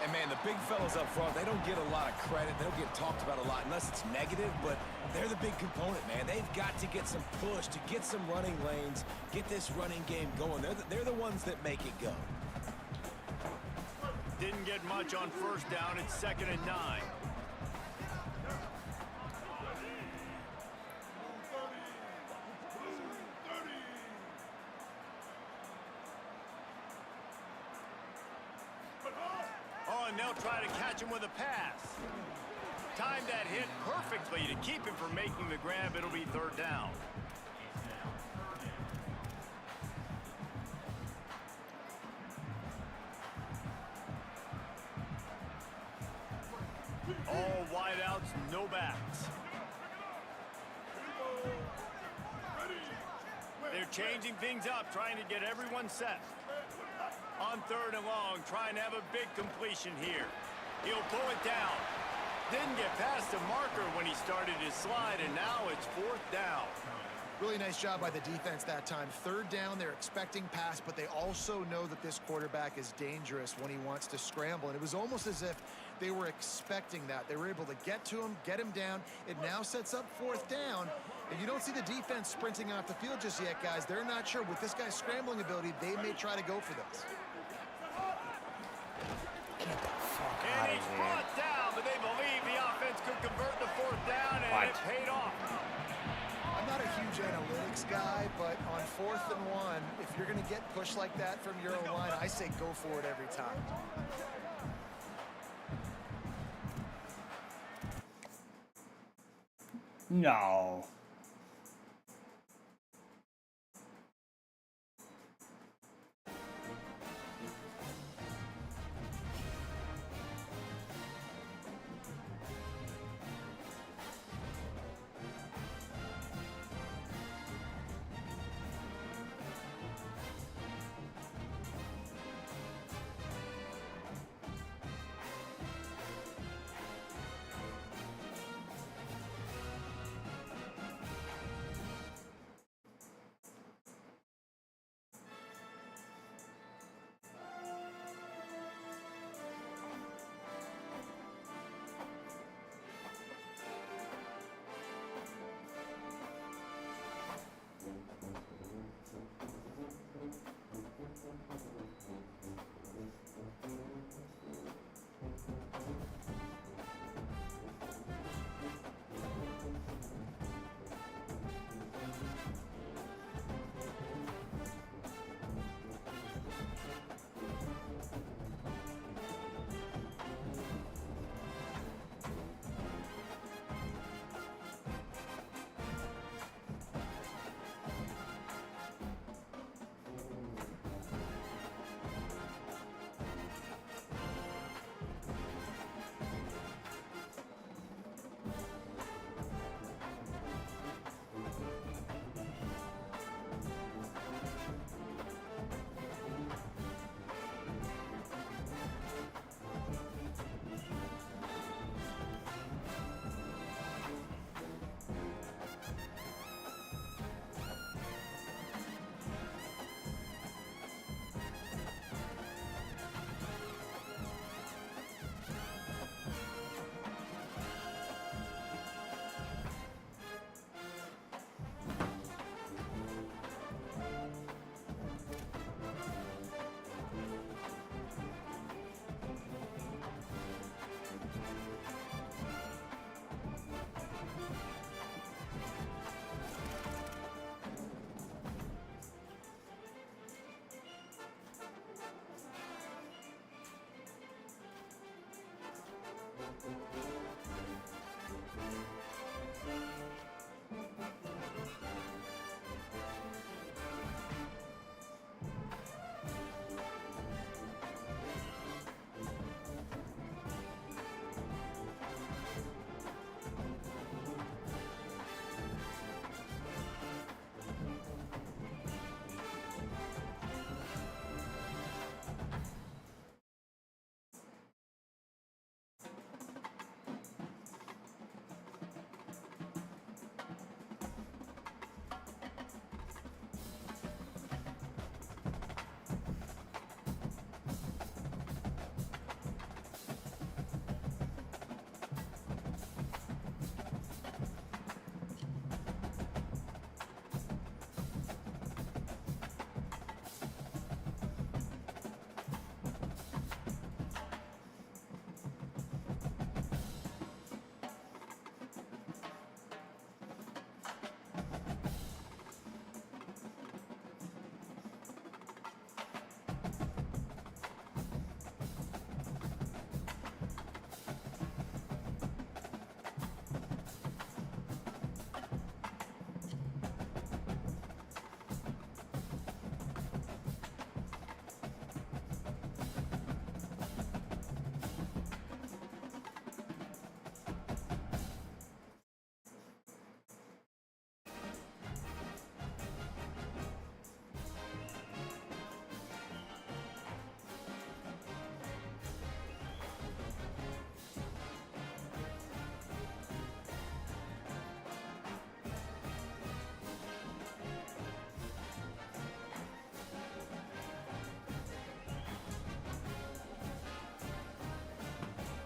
And, man, the big fellas up front, they don't get a lot of credit. They don't get talked about a lot unless it's negative, but they're the big component, man. They've got to get some push, to get some running lanes, get this running game going. They're the ones that make it go. Didn't get much on first down. It's 2nd and 9. Oh, and they'll try to catch him with a pass. Timed that hit perfectly to keep him from making the grab. It'll be 3rd down. All wideouts, no backs. They're changing things up, trying to get everyone set. On 3rd and long, trying to have a big completion here. He'll pull it down. Didn't get past the marker when he started his slide, and now it's 4th down. Really nice job by the defense that time. 3rd down, they're expecting pass, but they also know that this quarterback is dangerous when he wants to scramble. And it was almost as if they were expecting that. They were able to get to him, get him down. It now sets up 4th down. And you don't see the defense sprinting off the field just yet, guys. They're not sure. With this guy's scrambling ability, they may try to go for this. And he's brought down, but they believe the offense could convert the 4th down, and it paid off. I'm not a huge analytics guy, but on 4th and 1, if you're going to get pushed like that from your own line, I say go for it every time. No.